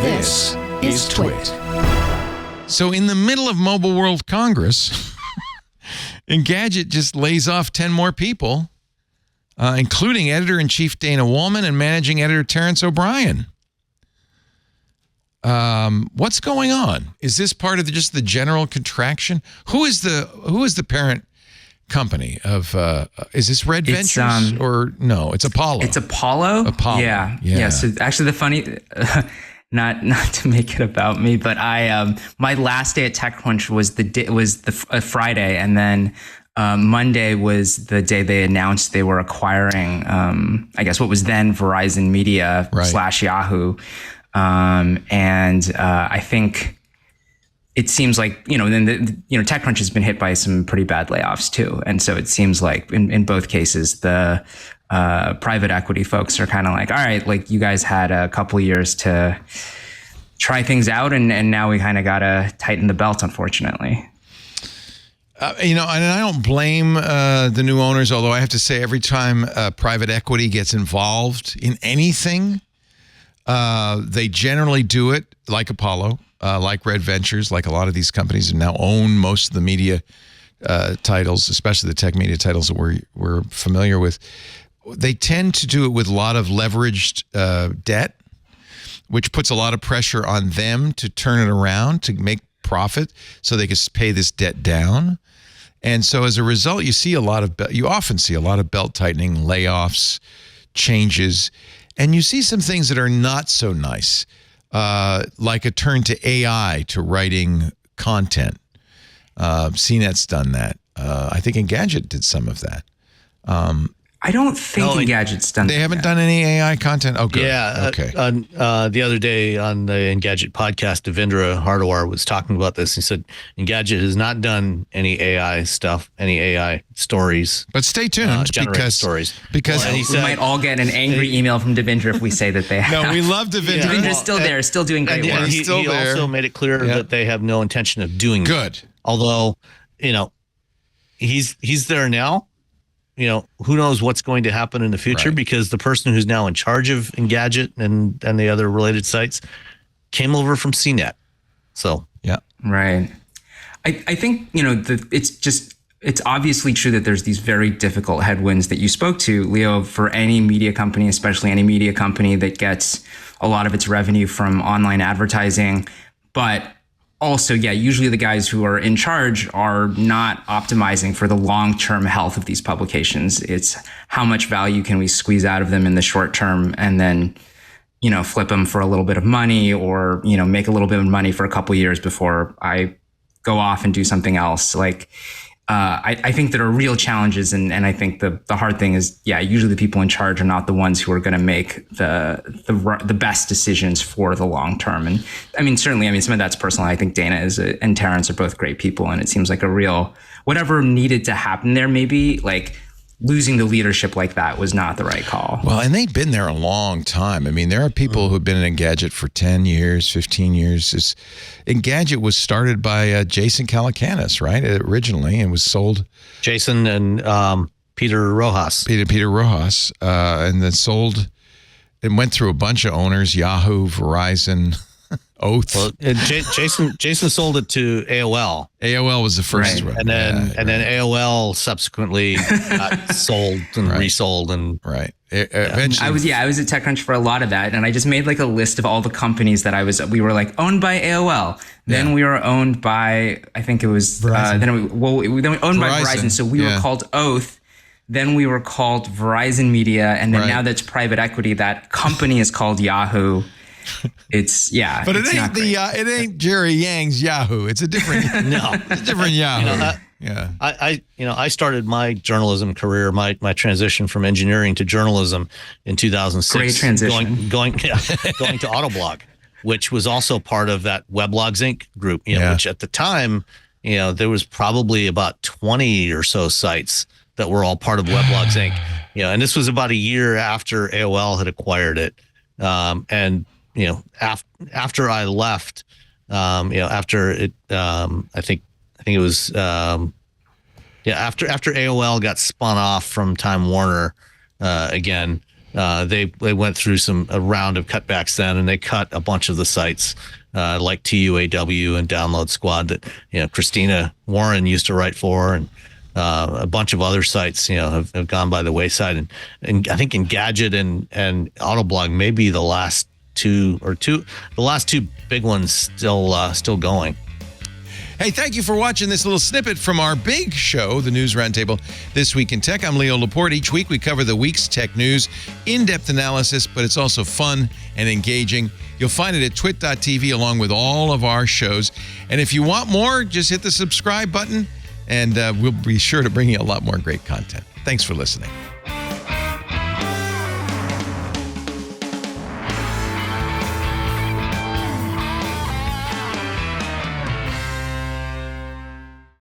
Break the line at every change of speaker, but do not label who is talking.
This is TWiT.
So in the middle of Mobile World Congress, Engadget just lays off 10 more people, including editor-in-chief Dana Wollman and managing editor Terrence O'Brien. What's going on? Is this part of just the general contraction? Who is the parent company of? Is this Red Ventures or no? It's Apollo.
It's Apollo. Yeah. So actually, the funny. Not to make it about me, but my last day at TechCrunch was the Friday, and then Monday was the day they announced they were acquiring, I guess what was then Verizon Media / Yahoo, and I think it seems like TechCrunch has been hit by some pretty bad layoffs too, and so it seems like in both cases the private equity folks are kind of like, all right, like you guys had a couple years to try things out, and now we kind of got to tighten the belt, unfortunately.
And I don't blame the new owners, although I have to say every time private equity gets involved in anything, they generally do it like Apollo, like Red Ventures, like a lot of these companies that now own most of the media titles, especially the tech media titles that we're familiar with. They tend to do it with a lot of leveraged debt, which puts a lot of pressure on them to turn it around, to make profit so they can pay this debt down. And so as a result, you often see a lot of belt tightening, layoffs, changes, and you see some things that are not so nice, like a turn to AI to writing content. CNET's done that. I think Engadget did some of that.
I don't think Engadget's done that.
They haven't done any AI content? Oh, good.
Yeah.
Okay.
The other day on the Engadget podcast, Devendra Hardawar was talking about this. He said Engadget has not done any AI stuff, any AI stories.
But stay tuned because
we might all get an angry email from Devendra if we say that they have.
No, we love Devendra.
Devendra's still there, still doing great work.
He also made it clear that they have no intention of doing
good.
Although, he's there now. Who knows what's going to happen in the future, because the person who's now in charge of Engadget and the other related sites came over from CNET. So, yeah.
Right. I think, it's obviously true that there's these very difficult headwinds that you spoke to, Leo, for any media company, especially any media company that gets a lot of its revenue from online advertising. But also, usually the guys who are in charge are not optimizing for the long-term health of these publications. It's how much value can we squeeze out of them in the short term, and then, flip them for a little bit of money, or, make a little bit of money for a couple of years before I go off and do something else. Like, I think there are real challenges, and I think the hard thing is, usually the people in charge are not the ones who are going to make the best decisions for the long term. And certainly, some of that's personal. I think Dana and Terrence are both great people, and it seems like a real whatever needed to happen there. Maybe like losing the leadership like that was not the right call.
Well, and they've been there a long time. There are people who've been in Engadget for 10 years, 15 years. Engadget was started by Jason Calacanis, right? Originally, and was sold.
Jason and Peter Rojas.
Peter Rojas, and then sold. It went through a bunch of owners: Yahoo, Verizon, Oath.
Well, Jason sold it to AOL.
AOL was the first one,
and then AOL subsequently got sold and resold, and
eventually.
I was at TechCrunch for a lot of that, and I just made like a list of all the companies that we were like owned by AOL. Then we were owned by, I think it was then we owned by Verizon, so we were called Oath. Then we were called Verizon Media, and then now that's private equity. That company is called Yahoo. It's but
it ain't it ain't Jerry Yang's Yahoo. It's a different it's a different Yahoo.
I started my journalism career, my transition from engineering to journalism in 2006.
Great transition.
Going to Autoblog, which was also part of that Weblogs Inc. group. Which at the time, there was probably about 20 or so sites that were all part of Weblogs Inc. And this was about a year after AOL had acquired it, and. After I left, after it, I think it was, after AOL got spun off from Time Warner, again, they went through a round of cutbacks then, and they cut a bunch of the sites like TUAW and Download Squad that Christina Warren used to write for, and a bunch of other sites have gone by the wayside, and I think Engadget and Autoblog may be the last two big ones still going.
Hey, thank you for watching this little snippet from our big show, the News Roundtable, This Week in Tech. I'm Leo Laporte. Each week we cover the week's tech news, in-depth analysis, but it's also fun and engaging. You'll find it at twit.tv along with all of our shows. And if you want more, just hit the subscribe button, and we'll be sure to bring you a lot more great content. Thanks for listening.